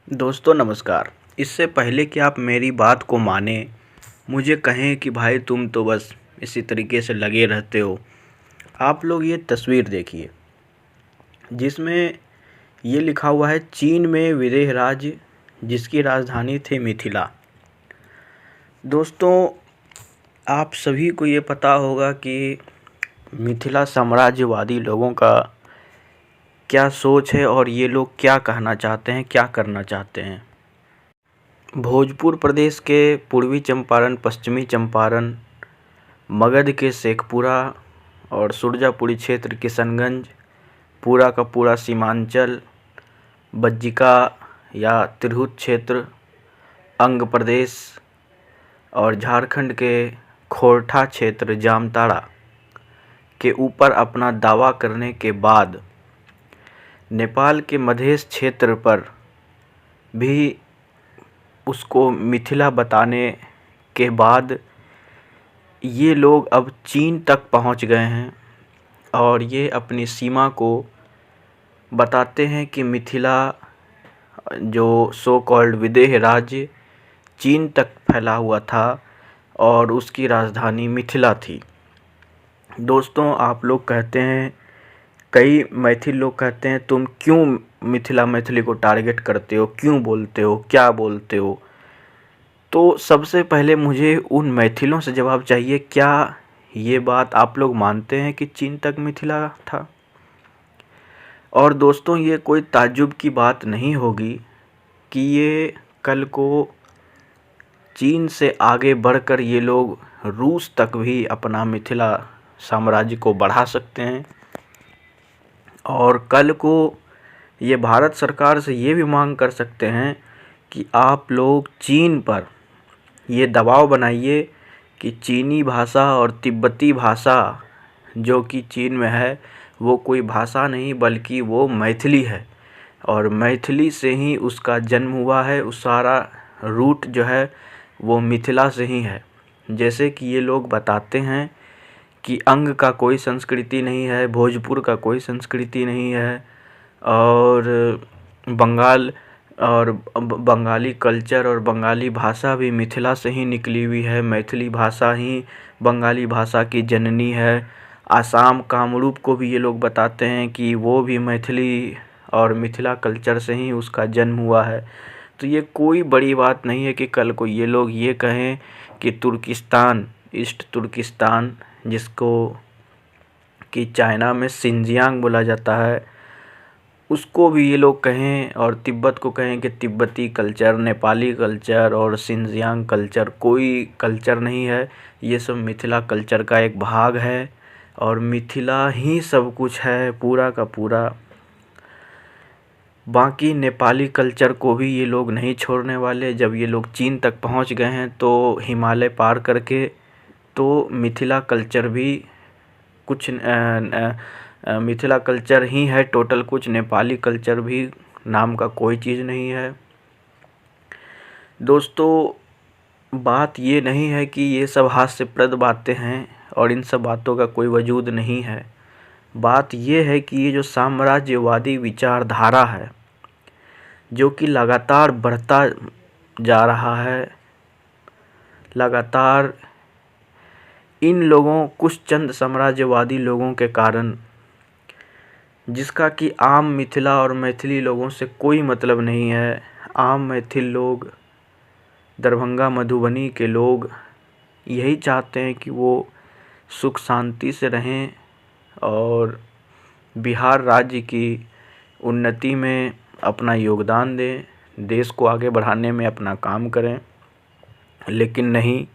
दोस्तों नमस्कार। इससे पहले कि आप मेरी बात को मानें, मुझे कहें कि भाई तुम तो बस इसी तरीके से लगे रहते हो। आप लोग ये तस्वीर देखिए जिसमें ये लिखा हुआ है चीन में विदेह राज्य जिसकी राजधानी थी मिथिला। दोस्तों आप सभी को ये पता होगा कि मिथिला साम्राज्यवादी लोगों का क्या सोच है और ये लोग क्या कहना चाहते हैं, क्या करना चाहते हैं। भोजपुर प्रदेश के पूर्वी चंपारण, पश्चिमी चंपारण, मगध के शेखपुरा और सुरजापुरी क्षेत्र किशनगंज, पूरा का पूरा सीमांचल, बज्जिका या तिरहुत क्षेत्र, अंग प्रदेश और झारखंड के खोरठा क्षेत्र जामताड़ा के ऊपर अपना दावा करने के बाद नेपाल के मधेश क्षेत्र पर भी उसको मिथिला बताने के बाद ये लोग अब चीन तक पहुंच गए हैं और ये अपनी सीमा को बताते हैं कि मिथिला जो सो कॉल्ड विदेह राज्य चीन तक फैला हुआ था और उसकी राजधानी मिथिला थी। दोस्तों आप लोग कहते हैं, कई मैथिल लोग कहते हैं तुम क्यों मैथिली को टारगेट करते हो, क्यों बोलते हो, क्या बोलते हो। तो सबसे पहले मुझे उन मैथिलों से जवाब चाहिए, क्या ये बात आप लोग मानते हैं कि चीन तक मिथिला था। और दोस्तों ये कोई ताज्जुब की बात नहीं होगी कि ये कल को चीन से आगे बढ़कर ये लोग रूस तक भी अपना मिथिला साम्राज्य को बढ़ा सकते हैं। और कल को ये भारत सरकार से ये भी मांग कर सकते हैं कि आप लोग चीन पर ये दबाव बनाइए कि चीनी भाषा और तिब्बती भाषा जो कि चीन में है वो कोई भाषा नहीं बल्कि वो मैथिली है और मैथिली से ही उसका जन्म हुआ है। उस सारा रूट जो है वो मिथिला से ही है। जैसे कि ये लोग बताते हैं कि अंग का कोई संस्कृति नहीं है, भोजपुर का कोई संस्कृति नहीं है और बंगाल और बंगाली कल्चर और बंगाली भाषा भी मिथिला से ही निकली हुई है। मैथिली भाषा ही बंगाली भाषा की जननी है। आसाम कामरूप को भी ये लोग बताते हैं कि वो भी मैथिली और मिथिला कल्चर से ही उसका जन्म हुआ है। तो ये कोई बड़ी बात नहीं है कि कल को ये लोग ये कहें कि तुर्किस्तान, ईस्ट तुर्किस्तान जिसको कि चाइना में सिंजियांग बोला जाता है, उसको भी ये लोग कहें और तिब्बत को कहें कि तिब्बती कल्चर, नेपाली कल्चर और सिंजियांग कल्चर कोई कल्चर नहीं है। ये सब मिथिला कल्चर का एक भाग है और मिथिला ही सब कुछ है पूरा का पूरा। बाकी नेपाली कल्चर को भी ये लोग नहीं छोड़ने वाले। जब ये लोग चीन तक पहुंच गए हैं तो हिमालय पार करके, तो मिथिला कल्चर भी कुछ मिथिला कल्चर ही है टोटल, कुछ नेपाली कल्चर भी नाम का कोई चीज़ नहीं है। दोस्तों बात ये नहीं है कि ये सब हास्यप्रद बातें हैं और इन सब बातों का कोई वजूद नहीं है। बात ये है कि ये जो साम्राज्यवादी विचारधारा है जो कि लगातार बढ़ता जा रहा है, लगातार इन लोगों, कुछ चंद साम्राज्यवादी लोगों के कारण, जिसका कि आम मिथिला और मैथिली लोगों से कोई मतलब नहीं है। आम मैथिल लोग, दरभंगा मधुबनी के लोग यही चाहते हैं कि वो सुख शांति से रहें और बिहार राज्य की उन्नति में अपना योगदान दें, देश को आगे बढ़ाने में अपना काम करें। लेकिन नहीं,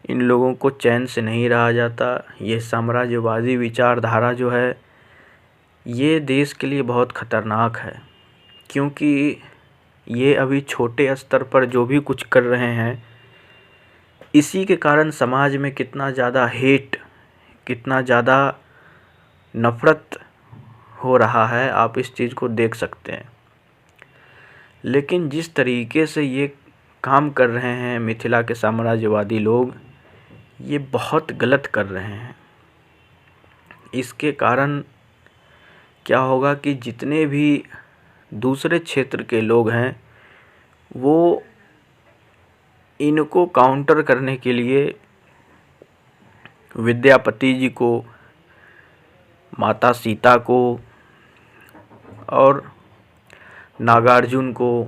इन लोगों को चैन से नहीं रहा जाता। ये साम्राज्यवादी विचारधारा जो है ये देश के लिए बहुत ख़तरनाक है, क्योंकि ये अभी छोटे स्तर पर जो भी कुछ कर रहे हैं इसी के कारण समाज में कितना ज़्यादा हेट, कितना ज़्यादा नफ़रत हो रहा है, आप इस चीज़ को देख सकते हैं। लेकिन जिस तरीके से ये काम कर रहे हैं मिथिला के साम्राज्यवादी लोग, ये बहुत गलत कर रहे हैं। इसके कारण क्या होगा कि जितने भी दूसरे क्षेत्र के लोग हैं वो इनको काउंटर करने के लिए विद्यापति जी को, माता सीता को और नागार्जुन को,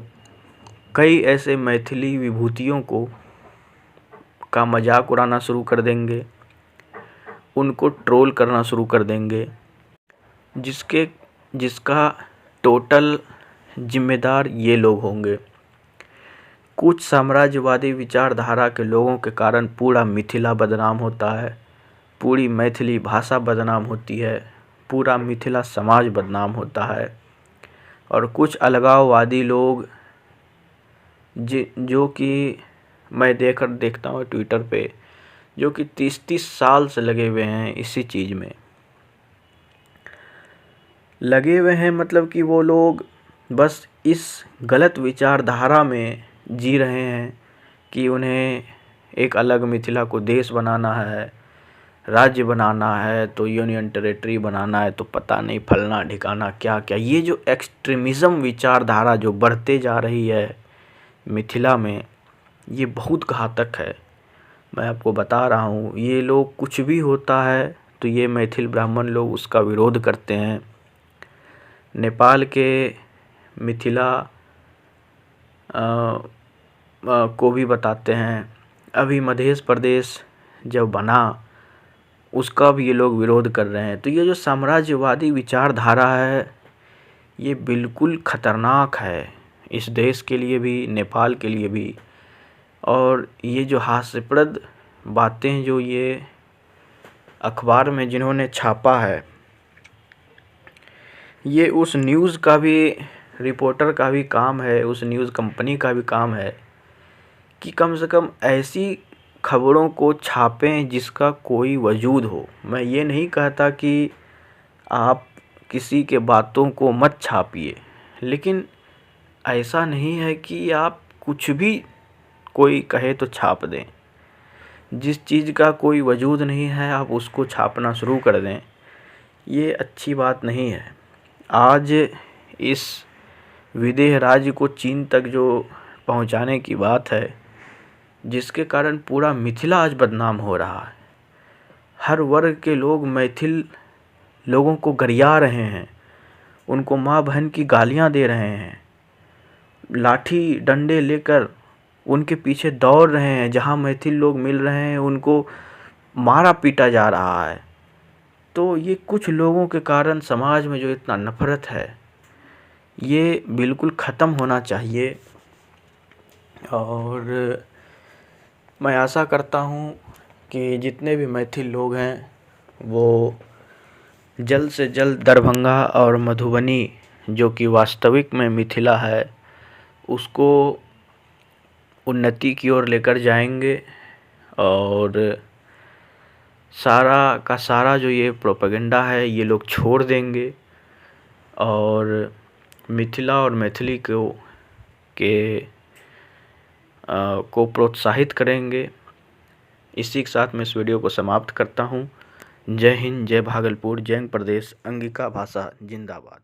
कई ऐसे मैथिली विभूतियों को का मजाक उड़ाना शुरू कर देंगे, उनको ट्रोल करना शुरू कर देंगे, जिसका टोटल जिम्मेदार ये लोग होंगे। कुछ साम्राज्यवादी विचारधारा के लोगों के कारण पूरा मिथिला बदनाम होता है, पूरी मैथिली भाषा बदनाम होती है, पूरा मिथिला समाज बदनाम होता है। और कुछ अलगाववादी लोग जो कि मैं देखता हूँ ट्विटर पे, जो कि 30-30 साल से लगे हुए हैं इसी चीज़ में लगे हुए हैं। मतलब कि वो लोग बस इस गलत विचारधारा में जी रहे हैं कि उन्हें एक अलग मिथिला को देश बनाना है, राज्य बनाना है, तो यूनियन टेरिटरी बनाना है, तो पता नहीं फलना ढिकाना क्या क्या। ये जो एक्सट्रीमिज़म विचारधारा जो बढ़ते जा रही है मिथिला में, ये बहुत घातक है। मैं आपको बता रहा हूँ, ये लोग कुछ भी होता है तो ये मैथिल ब्राह्मण लोग उसका विरोध करते हैं। नेपाल के मिथिला को भी बताते हैं। अभी मध्य प्रदेश जब बना उसका भी ये लोग विरोध कर रहे हैं। तो ये जो साम्राज्यवादी विचारधारा है ये बिल्कुल ख़तरनाक है, इस देश के लिए भी, नेपाल के लिए भी। और ये जो हास्यप्रद बातें जो ये अखबार में जिन्होंने छापा है, ये उस न्यूज़ का भी, रिपोर्टर का भी काम है, उस न्यूज़ कंपनी का भी काम है कि कम से कम ऐसी खबरों को छापें जिसका कोई वजूद हो। मैं ये नहीं कहता कि आप किसी के बातों को मत छापिए, लेकिन ऐसा नहीं है कि आप कुछ भी कोई कहे तो छाप दें। जिस चीज़ का कोई वजूद नहीं है आप उसको छापना शुरू कर दें, ये अच्छी बात नहीं है। आज इस विदेह राज्य को चीन तक जो पहुंचाने की बात है, जिसके कारण पूरा मिथिला आज बदनाम हो रहा है। हर वर्ग के लोग मैथिल लोगों को गरिया रहे हैं, उनको माँ बहन की गालियाँ दे रहे हैं, लाठी डंडे लेकर उनके पीछे दौड़ रहे हैं। जहाँ मैथिल लोग मिल रहे हैं उनको मारा पीटा जा रहा है। तो ये कुछ लोगों के कारण समाज में जो इतना नफ़रत है ये बिल्कुल ख़त्म होना चाहिए। और मैं आशा करता हूँ कि जितने भी मैथिल लोग हैं वो जल्द से जल्द दरभंगा और मधुबनी, जो कि वास्तविक में मिथिला है, उसको उन्नति की ओर लेकर जाएंगे। और सारा का सारा जो ये प्रोपेगेंडा है ये लोग छोड़ देंगे और मिथिला और मैथिली को प्रोत्साहित करेंगे। इसी के साथ मैं इस वीडियो को समाप्त करता हूँ। जय हिंद, जय भागलपुर, जय प्रदेश, अंगिका भाषा जिंदाबाद।